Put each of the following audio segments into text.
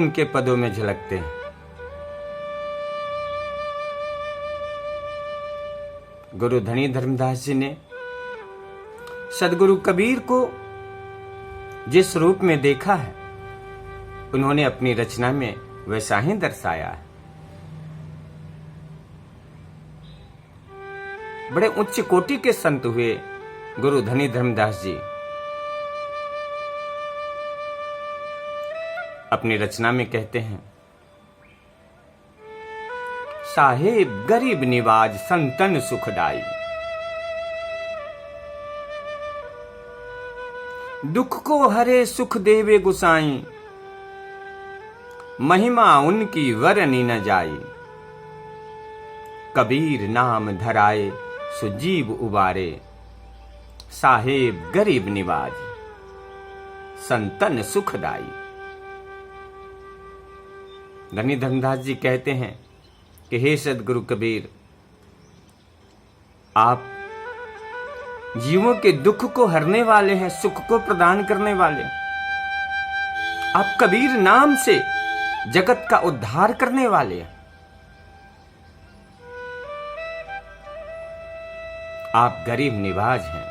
उनके पदों में झलकते हैं। गुरु धनी धर्मदास जी ने सदगुरु कबीर को जिस रूप में देखा है, उन्होंने अपनी रचना में वैसा ही दर्शाया है। बड़े उच्च कोटि के संत हुए गुरु धनी धर्मदास जी। अपनी रचना में कहते हैं, साहेब गरीब निवाज संतन सुखदाई, दुख को हरे सुख देवे गुसाई, महिमा उनकी वरनी न जाई, कबीर नाम धराए सुजीव उबारे, साहेब गरीब निवाज संतन सुखदाई। धनी धर्मदास जी कहते हैं कि हे सदगुरु कबीर, आप जीवों के दुख को हरने वाले हैं, सुख को प्रदान करने वाले। आप कबीर नाम से जगत का उद्धार करने वाले हैं। आप गरीब निवाज हैं।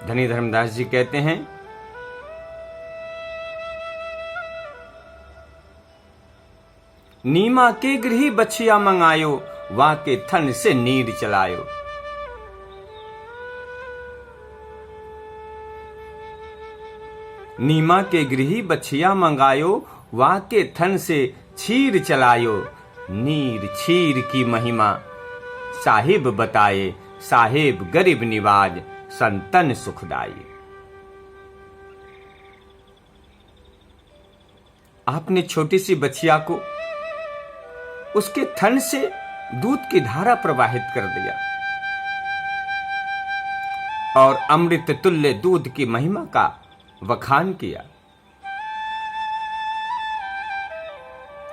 धनी धर्मदास जी कहते हैं, नीमा के गृही बछिया मंगायो, वा के थन से नीर चलायो। नीमा के गृही बछिया मंगायो, वा के थन से छीर चलायो। नीर छीर की महिमा साहिब बताए, साहेब गरीब निवाज संतन सुखदाई। आपने छोटी सी बछिया को उसके थन से दूध की धारा प्रवाहित कर दिया और अमृत तुल्य दूध की महिमा का वखान किया।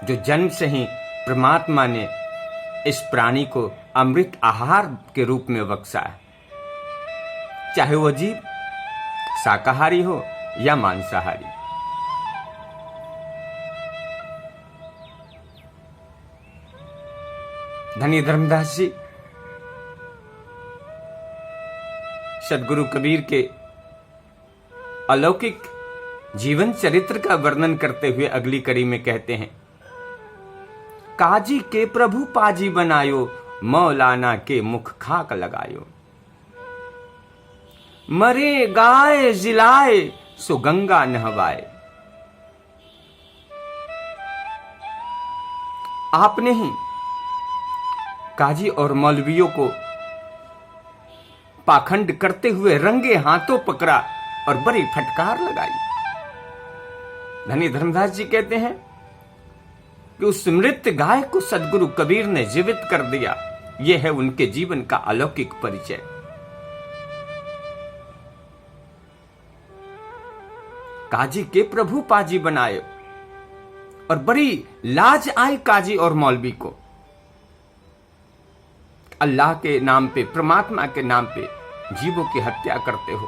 जो जन्म से ही परमात्मा ने इस प्राणी को अमृत आहार के रूप में बख्शा है, चाहे वह जीव शाकाहारी हो या मांसाहारी। धनी धर्मदास जी सदगुरु कबीर के अलौकिक जीवन चरित्र का वर्णन करते हुए अगली कड़ी में कहते हैं, काजी के प्रभु पाजी बनायो, मौलाना के मुख खाक लगायो। मरे गाय जिलाए, सो गंगा नहवाए। आपने ही काजी और मौलवियों को पाखंड करते हुए रंगे हाथों पकड़ा और बड़ी फटकार लगाई। धनी धर्मदास जी कहते हैं कि उस मृत गाय को सदगुरु कबीर ने जीवित कर दिया। यह है उनके जीवन का अलौकिक परिचय। काजी के प्रभु पाजी बनाए और बड़ी लाज आई काजी और मौलवी को। अल्लाह के नाम पे, परमात्मा के नाम पे जीवों की हत्या करते हो।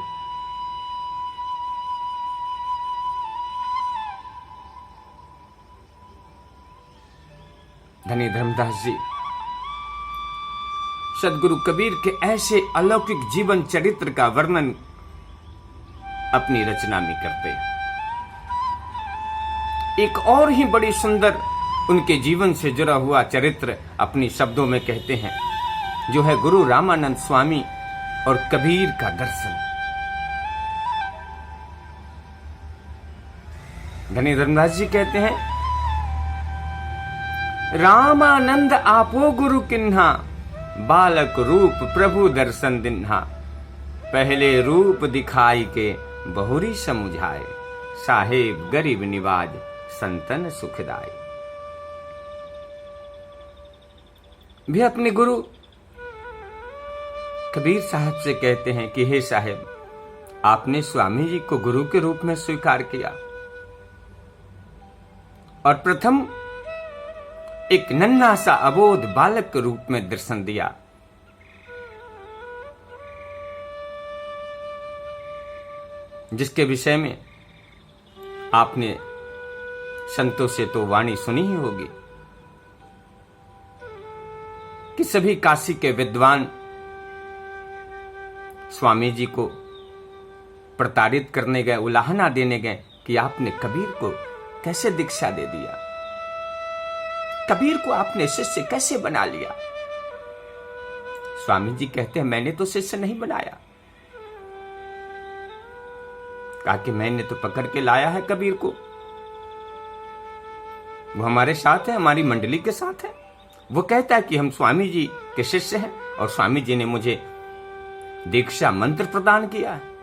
धनी धर्मदास जी सदगुरु कबीर के ऐसे अलौकिक जीवन चरित्र का वर्णन अपनी रचना में करते हैं। एक और ही बड़ी सुंदर उनके जीवन से जुड़ा हुआ चरित्र अपनी शब्दों में कहते हैं, जो है गुरु रामानंद स्वामी और कबीर का दर्शन। धनी धर्मदास जी कहते हैं, रामानंद आपो गुरु किन्हा, बालक रूप प्रभु दर्शन दिन्हा। पहले रूप दिखाई के बहुरी समुझाए, साहेब गरीब निवाज संतन सुखदाई। भी अपने गुरु कबीर साहब से कहते हैं कि हे साहेब, आपने स्वामी जी को गुरु के रूप में स्वीकार किया और प्रथम एक नन्हा सा अबोध बालक के रूप में दर्शन दिया। जिसके विषय में आपने संतों से तो वाणी सुनी ही होगी कि सभी काशी के विद्वान स्वामी जी को प्रताड़ित करने गए, उलाहना देने गए कि आपने कबीर को कैसे दीक्षा दे दिया, कबीर को आपने शिष्य कैसे बना लिया। स्वामी जी कहते हैं मैंने तो शिष्य नहीं बनाया। कहा कि मैंने तो पकड़ के लाया है कबीर को, वो हमारे साथ है, हमारी मंडली के साथ है। वो कहता है कि हम स्वामी जी के शिष्य हैं और स्वामी जी ने मुझे दीक्षा मंत्र प्रदान किया है।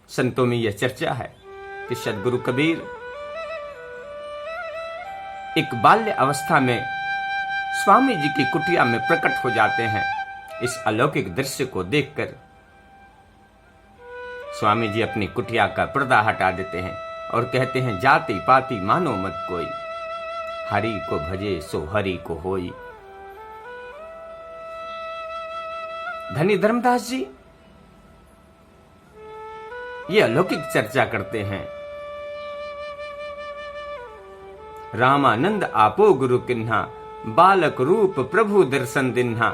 संतों में यह चर्चा है कि सद्गुरु कबीर एक बाल्य अवस्था में स्वामी जी की कुटिया में प्रकट हो जाते हैं। इस अलौकिक दृश्य को देखकर स्वामी जी अपनी कुटिया का पर्दा हटा देते हैं और कहते हैं जाति पाति मानो मत कोई, हरि को भजे सो हरि को होई। धनी धर्मदास जी ये अलौकिक चर्चा करते हैं। रामानंद आपो गुरु किन्हा, बालक रूप प्रभु दर्शन दिन्हा।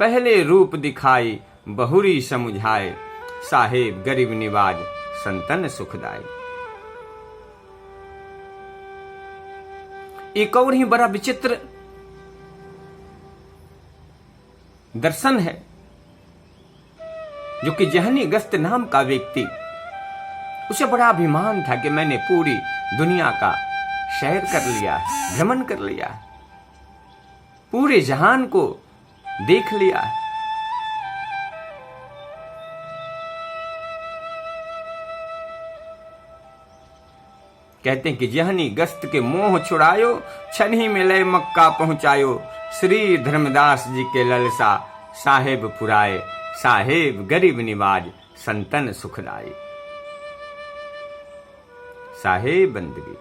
पहले रूप दिखाई बहुरी समुझाए, साहेब गरीब निवाज संतन सुखदाय। एक और ही बड़ा विचित्र दर्शन है जो कि जहनी गस्त नाम का व्यक्ति, उसे बड़ा अभिमान था कि मैंने पूरी दुनिया का सैर कर लिया है, भ्रमण कर लिया है, पूरे जहान को देख लिया है। कहते हैं कि जहनी गस्त के मोह छुड़ायो, क्षण ही में लय मक्का पहुंचायो। श्री धर्मदास जी के ललसा साहेब पुराए, साहेब गरीब निवाज संतन सुखदाई। साहेब बंदगी